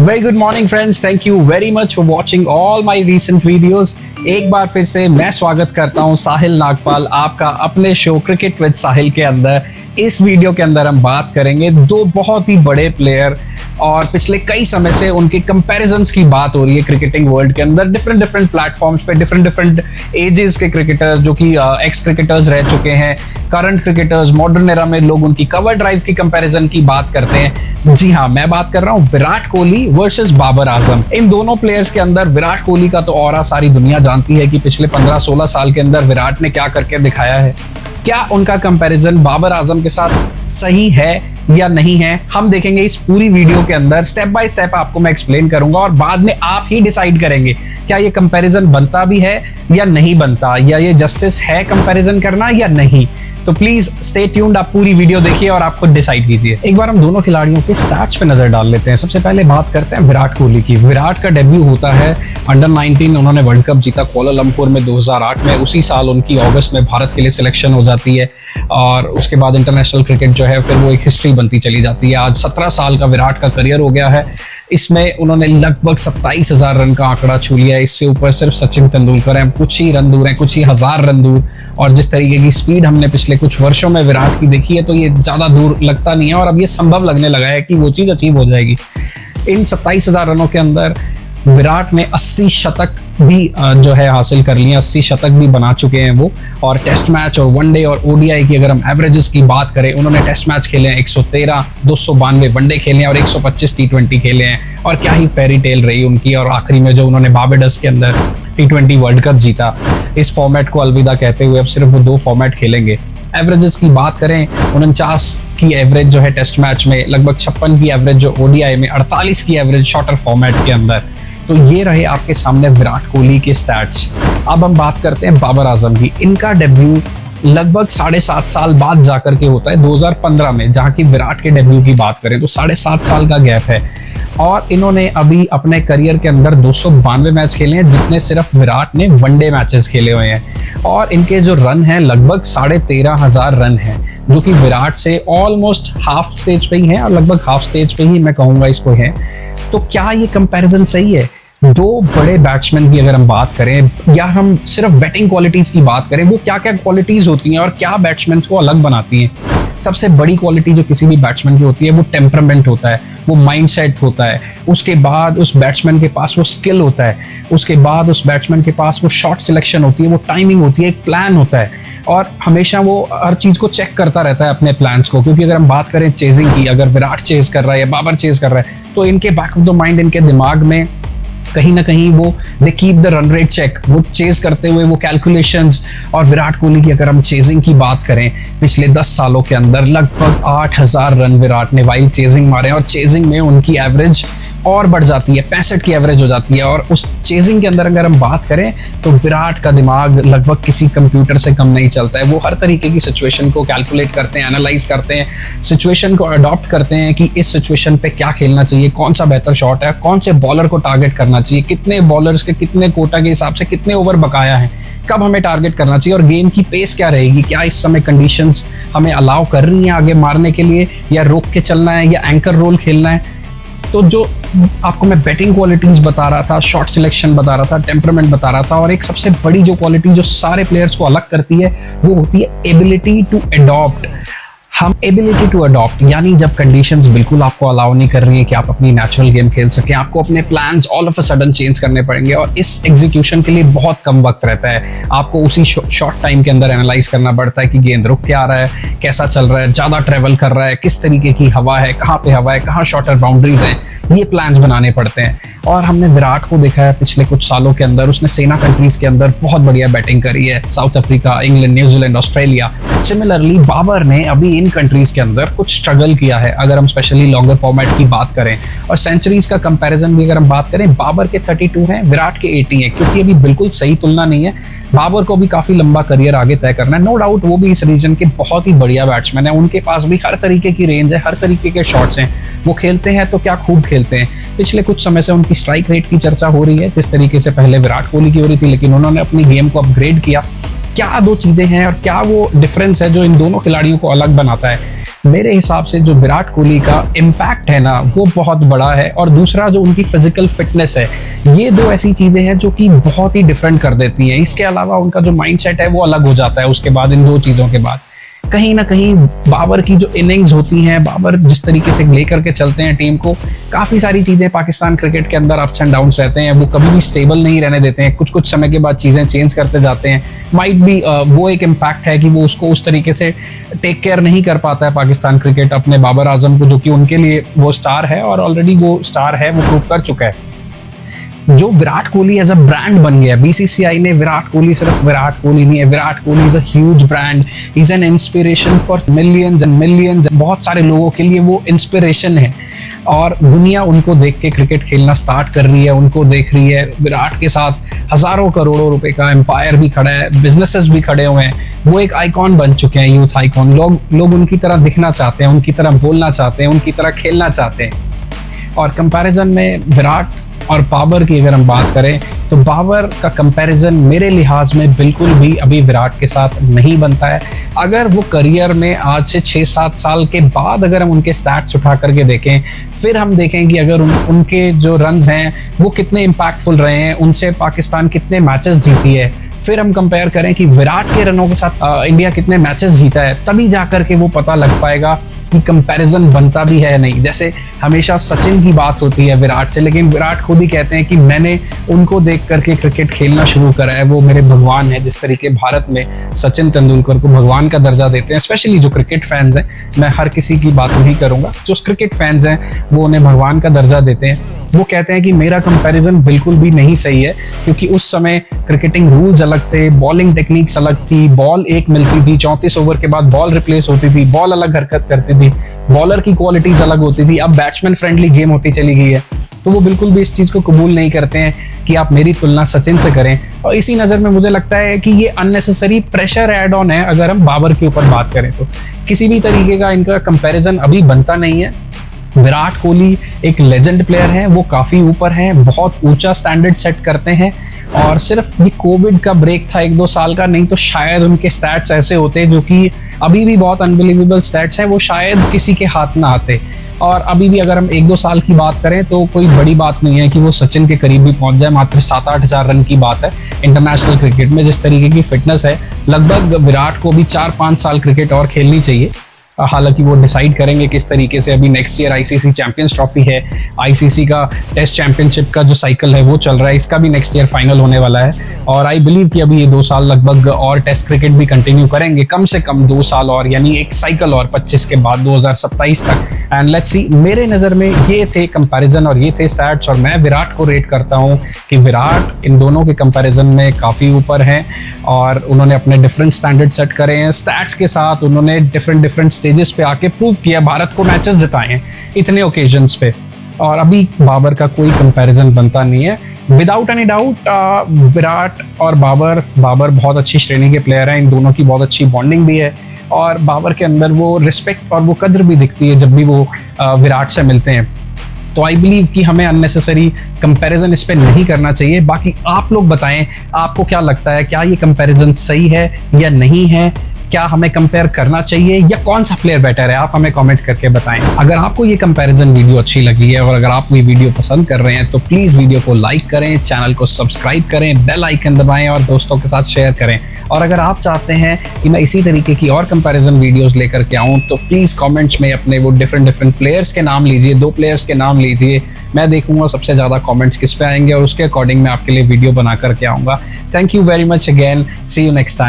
Very good morning friends, thank you very much for watching all my recent videos. एक बार फिर से मैं स्वागत करता हूं साहिल नागपाल आपका अपने शो क्रिकेट विद साहिल के अंदर। इस वीडियो के अंदर हम बात करेंगे दो बहुत ही बड़े प्लेयर और पिछले कई समय से उनके कंपैरिजंस की बात हो रही है क्रिकेटिंग वर्ल्ड के अंदर। डिफरेंट प्लेटफॉर्म्स पे डिफरेंट एजेस के क्रिकेटर जो कि एक्स क्रिकेटर्स रह चुके हैं, करंट क्रिकेटर्स, मॉडर्न एरा में लोग उनकी कवर ड्राइव की कंपैरिजन की बात करते हैं। जी हाँ, मैं बात कर रहा हूँ विराट कोहली वर्सेस बाबर आजम। इन दोनों प्लेयर्स के अंदर विराट कोहली का तो ऑरा सारी दुनिया जानती है कि पिछले 15-16 साल के अंदर विराट ने क्या करके दिखाया है। क्या उनका कंपैरिजन बाबर आजम के साथ सही है या नहीं है, हम देखेंगे इस पूरी वीडियो के अंदर। स्टेप बाय स्टेप आपको मैं एक्सप्लेन करूंगा और बाद में आप ही डिसाइड करेंगे क्या ये कंपैरिजन बनता भी है या नहीं बनता, या ये जस्टिस है कंपैरिजन करना या नहीं। तो प्लीज स्टे ट्यून्ड, आप पूरी वीडियो देखिए और आप खुद डिसाइड कीजिए। एक बार हम दोनों खिलाड़ियों के स्टैट्स पे नजर डाल लेते हैं। सबसे पहले बात करते हैं विराट कोहली की। विराट का डेब्यू होता है अंडर 19, उन्होंने वर्ल्ड कप जीता कुआलालंपुर में 2008 में। उसी साल उनकी अगस्त में भारत के लिए सिलेक्शन हो जाती है और उसके बाद इंटरनेशनल क्रिकेट जो है फिर वो एक हिस्ट्री बनती चली जाती है। आज 17 साल का विराट का करियर हो गया है। इसमें उन्होंने लगभग 27,000 रन का आंकड़ा छू लिया है। इससे ऊपर सिर्फ सचिन तेंदुलकर हैं, कुछ ही रन दूर हैं, कुछ ही हजार रन दूर। और जिस तरीके की स्पीड हमने पिछले कुछ वर्षों में विराट की देखी है तो ये ज्यादा दूर लगता नहीं है और अब ये संभव लगने लगा है कि वो चीज अचीव हो जाएगी। इन 27,000 रनों के अंदर विराट ने 80 शतक भी जो है हासिल कर लिए, 80 शतक भी बना चुके हैं वो। और टेस्ट मैच और वनडे और ओडीआई की अगर हम एवरेजेस की बात करें, उन्होंने टेस्ट मैच खेले हैं 113, 292 वनडे खेले हैं और 125 टी20 खेले हैं। और क्या ही फेरी टेल रही उनकी। और आखिरी में जो उन्होंने बारबाडोस के अंदर टी20 वर्ल्ड कप जीता, इस फॉर्मेट को अलविदा कहते हुए अब सिर्फ वो 2 फॉर्मेट खेलेंगे। एवरेजेस की बात करें, 49 की एवरेज जो है टेस्ट मैच में, लगभग 56 की एवरेज जो ओडीआई में, 48 की एवरेज शॉर्टर फॉर्मेट के अंदर। तो ये रहे आपके सामने विराट कोहली के स्टैट्स। अब हम बात करते हैं बाबर आजम की। इनका डेब्यू लगभग 7.5 साल बाद जाकर के होता है 2015 में, जहां की विराट के डेब्यू की बात करें तो 7.5 साल का गैप है। और इन्होंने अभी अपने करियर के अंदर 292 मैच खेले हैं, जितने सिर्फ विराट ने वनडे मैचेस खेले हुए हैं। और इनके जो रन हैं लगभग 13,500 रन हैं, जो कि विराट से ऑलमोस्ट हाफ स्टेज पे ही है और लगभग हाफ स्टेज पे ही मैं कहूंगा इसको है। तो क्या ये कंपैरिजन सही है? दो बड़े बैट्समैन की अगर हम बात करें या हम सिर्फ बैटिंग क्वालिटीज की बात करें, वो क्या क्या क्वालिटीज होती हैं और क्या बैट्समैन को अलग बनाती हैं। सबसे बड़ी क्वालिटी जो किसी भी बैट्समैन की होती है वो टेम्परामेंट होता है, वो माइंडसेट होता है। उसके बाद उस बैट्समैन के पास वो स्किल होता है। उसके बाद उस बैट्समैन के पास वो शॉट सिलेक्शन होती है, वो टाइमिंग होती है, एक प्लान होता है। और हमेशा वो हर चीज को चेक करता रहता है अपने प्लान्स को। क्योंकि अगर हम बात करें चेजिंग की, अगर विराट चेज कर रहा है या बाबर चेज कर रहा है तो इनके बैक ऑफ द माइंड, इनके दिमाग में कहीं ना कहीं वो they keep the run rate check, वो चेज करते हुए वो कैलकुलेशंस। और विराट कोहली की अगर हम चेजिंग की बात करें, पिछले 10 सालों के अंदर लगभग 8,000 रन विराट ने वाइल चेजिंग मारे और चेजिंग में उनकी एवरेज और बढ़ जाती है, 65 की एवरेज हो जाती है। और उस चेजिंग के अंदर अगर हम बात करें तो विराट का दिमाग लगभग किसी कंप्यूटर से कम नहीं चलता है। वो हर तरीके की सिचुएशन को कैलकुलेट करते हैं, एनालाइज करते हैं, सिचुएशन को अडॉप्ट करते हैं कि इस सिचुएशन पे क्या खेलना चाहिए, कौन सा बेहतर शॉट है, कौन से बॉलर को टारगेट करना चाहिए, कितने बॉलर्स के कितने कोटा के हिसाब से कितने ओवर बकाया है, कब हमें टारगेट करना चाहिए और गेम की पेस क्या रहेगी, क्या इस समय कंडीशंस हमें अलाउ कर रही हैं आगे मारने के लिए, या रोक के चलना है या एंकर रोल खेलना है। तो जो आपको मैं बैटिंग क्वालिटीज बता रहा था, शॉट सिलेक्शन बता रहा था, टेम्परामेंट बता रहा था, और एक सबसे बड़ी जो क्वालिटी जो सारे प्लेयर्स को अलग करती है वो होती है एबिलिटी टू अडॉप्ट। हम एबिलिटी टू अडॉप्ट, यानी जब कंडीशंस बिल्कुल आपको अलाउ नहीं कर रही है कि आप अपनी नेचुरल गेम खेल सकें, आपको अपने plans all of a sudden change करने पड़ेंगे और इस एग्जीक्यूशन के लिए बहुत कम वक्त रहता है। आपको उसी शॉर्ट टाइम के अंदर एनालाइज करना पड़ता है कि गेंद रुक के आ रहा है, कैसा चल रहा है, ज़्यादा ट्रेवल कर रहा है, किस तरीके की हवा है, कहाँ पे हवा है, कहाँ शॉर्टर बाउंड्रीज हैं, ये प्लान्स बनाने पड़ते हैं। और हमने विराट को देखा है पिछले कुछ सालों के अंदर, उसने सेना कंट्रीज के अंदर बहुत बढ़िया बैटिंग करी है, south Africa, England, New Zealand, Australia. Similarly Babar ने अभी इन कंट्रीज के अंदर कुछ स्ट्रगल किया है अगर हम स्पेशली लॉन्गर फॉर्मेट की बात करें। और सेंचुरीज का कंपैरिजन भी अगर हम बात करें, बाबर के 32 हैं, विराट के 80 हैं, क्योंकि अभी बिल्कुल सही तुलना नहीं है। बाबर को भी काफी लंबा करियर आगे तय करना है, नो डाउट। वो भी इस रीजन के बहुत ही बढ़िया बैट्समैन है, उनके पास भी हर तरीके की रेंज है, हर तरीके के शॉट्स हैं। वो खेलते हैं तो क्या खूब खेलते हैं। पिछले कुछ समय से उनकी स्ट्राइक रेट की चर्चा हो रही है, जिस तरीके से पहले विराट कोहली की हो रही थी, लेकिन उन्होंने अपनी गेम को अपग्रेड किया क्या दो चीज़ें हैं और क्या वो डिफरेंस है जो इन दोनों खिलाड़ियों को अलग बनाता है। मेरे हिसाब से जो विराट कोहली का इम्पैक्ट है ना वो बहुत बड़ा है, और दूसरा जो उनकी फिजिकल फिटनेस है, ये दो ऐसी चीज़ें हैं जो कि बहुत ही डिफरेंट कर देती हैं। इसके अलावा उनका जो माइंडसेट है वो अलग हो जाता है उसके बाद, इन दो चीज़ों के बाद। कहीं ना कहीं बाबर की जो इनिंग्स होती हैं, बाबर जिस तरीके से लेकर के चलते हैं टीम को, काफ़ी सारी चीज़ें पाकिस्तान क्रिकेट के अंदर अप्स एंड डाउन्स रहते हैं, वो कभी भी स्टेबल नहीं रहने देते हैं, कुछ कुछ समय के बाद चीज़ें चेंज करते जाते हैं। माइट भी वो एक इम्पैक्ट है कि वो उसको उस तरीके से टेक केयर नहीं कर पाता है पाकिस्तान क्रिकेट अपने बाबर आजम को, जो कि उनके लिए वो स्टार है और ऑलरेडी वो स्टार है, वो प्रूव कर चुका है। जो Virat Kohli as a brand बन गया, बीसीसीआई ने विराट कोहली सिर्फ विराट कोहली नहीं है, Virat Kohli is a huge brand, is an inspiration for millions and millions. बहुत सारे लोगों के लिए वो इंस्पिरेशन है और दुनिया उनको देख के क्रिकेट खेलना स्टार्ट कर रही है, उनको देख रही है। विराट के साथ हजारों करोड़ों रुपए का एम्पायर भी खड़ा है, बिजनेसेस भी खड़े हुए हैं, वो एक आइकॉन बन चुके हैं, यूथ आइकॉन। लोग उनकी तरह दिखना चाहते हैं, उनकी तरह बोलना चाहते हैं, उनकी तरह खेलना चाहते हैं। और कंपैरिजन में विराट और बाबर की अगर हम बात करें तो बाबर का कंपैरिजन मेरे लिहाज में बिल्कुल भी अभी विराट के साथ नहीं बनता है। अगर वो करियर में आज से 6-7 साल के बाद अगर हम उनके स्टैट्स उठा करके देखें, फिर हम देखें कि अगर उनके जो रन्स हैं वो कितने इम्पैक्टफुल रहे हैं, उनसे पाकिस्तान कितने मैचेस जीती है, फिर हम कंपेयर करें कि विराट के रनों के साथ इंडिया कितने मैचेस जीता है, तभी जाकर के वो पता लग पाएगा कि कंपैरिजन बनता भी है नहीं। जैसे हमेशा सचिन की बात होती है विराट से, लेकिन विराट खुद ही कहते हैं कि मैंने उनको देख करके क्रिकेट खेलना शुरू करा है, वो मेरे भगवान है। जिस तरीके भारत में सचिन तेंदुलकर को भगवान का दर्जा देते हैं, स्पेशली जो क्रिकेट फैंस हैं, मैं हर किसी की बात नहीं करूंगा, जो क्रिकेट फैंस हैं वो उन्हें भगवान का दर्जा देते हैं। वो कहते हैं कि मेरा कंपैरिजन बिल्कुल भी नहीं सही है, क्योंकि उस समय क्रिकेटिंग रूल्स अलग थे, बॉलिंग टेक्निक्स अलग थी, बॉल एक मिलती थी, 34 ओवर के बाद बॉल रिप्लेस होती थी, बॉल अलग हरकत करती थी, बॉलर की क्वालिटीज अलग होती थी, अब बैट्समैन फ्रेंडली गेम होती चली गई है। तो वो बिल्कुल भी इस चीज को कबूल नहीं करते हैं कि आप मेरी तुलना सचिन से करें। और इसी नजर में मुझे लगता है कि ये अननेसेसरी प्रेशर ऐड ऑन है। अगर हम बाबर के ऊपर बात करें तो किसी भी तरीके का इनका कंपैरिजन अभी बनता नहीं है। विराट कोहली एक लेजेंड प्लेयर है, वो काफ़ी ऊपर हैं, बहुत ऊंचा स्टैंडर्ड सेट करते हैं। और सिर्फ ये कोविड का ब्रेक था 1-2 साल का, नहीं तो शायद उनके स्टैट्स ऐसे होते जो कि अभी भी बहुत अनबिलीवेबल स्टैट्स हैं, वो शायद किसी के हाथ ना आते। और अभी भी अगर हम 1-2 साल की बात करें तो कोई बड़ी बात नहीं है कि वो सचिन के करीब भी पहुंच जाए। मात्र 7-8 हज़ार रन की बात है इंटरनेशनल क्रिकेट में। जिस तरीके की फिटनेस है, लगभग विराट को भी 4-5 साल क्रिकेट और खेलनी चाहिए। हालांकि वो डिसाइड करेंगे किस तरीके से। अभी next year ICC champions trophy है, आईसीसी का टेस्ट चैंपियनशिप का जो साइकिल है वो चल रहा है, इसका भी नेक्स्ट ईयर फाइनल होने वाला है। और आई बिलीव कि अभी ये 2 साल लगभग और टेस्ट क्रिकेट भी कंटिन्यू करेंगे, कम से कम 2 साल और, यानी एक साइकिल और 25 के बाद 2027 तक। एंड लेट्स सी, मेरे नज़र में ये थे कंपैरिजन और ये थे स्टैट्स, और मैं विराट को रेट करता हूँ कि विराट इन दोनों के कंपैरिजन में काफ़ी ऊपर हैं और उन्होंने अपने डिफरेंट स्टैंडर्ड सेट करे हैं। स्टैट्स के साथ उन्होंने डिफरेंट स्टेजेस पे आके प्रूव किया, भारत को मैचेस जिताए हैं इतने ओकेजन्स पे। और अभी बाबर का कोई कंपैरिजन बनता नहीं है। विदाउट एनी डाउट विराट और बाबर बहुत अच्छी श्रेणी के प्लेयर हैं, इन दोनों की बहुत अच्छी बॉन्डिंग भी है और बाबर के अंदर वो रिस्पेक्ट और वो कद्र भी दिखती है जब भी वो विराट से मिलते हैं। तो आई बिलीव कि हमें अननेसेसरी कंपैरिजन इस पे नहीं करना चाहिए। बाकी आप लोग बताएं, आपको क्या लगता है, क्या ये कंपैरिजन सही है या नहीं है? क्या हमें कंपेयर करना चाहिए या कौन सा प्लेयर बेटर है? आप हमें कमेंट करके बताएं। अगर आपको ये कंपैरिजन वीडियो अच्छी लगी है और अगर आप ये वीडियो पसंद कर रहे हैं तो प्लीज़ वीडियो को लाइक करें, चैनल को सब्सक्राइब करें, बेल आइकन दबाएं और दोस्तों के साथ शेयर करें। और अगर आप चाहते हैं कि मैं इसी तरीके की और कंपैरिजन वीडियोस लेकर के आऊँ तो प्लीज़ कमेंट्स में अपने वो डिफरेंट प्लेयर्स के नाम लीजिए, 2 प्लेयर्स के नाम लीजिए। मैं देखूंगा सबसे ज़्यादा कॉमेंट्स किस पे आएंगे और उसके अकॉर्डिंग मैं आपके लिए वीडियो बना करके आऊँगा। Thank you very much again, see you next time.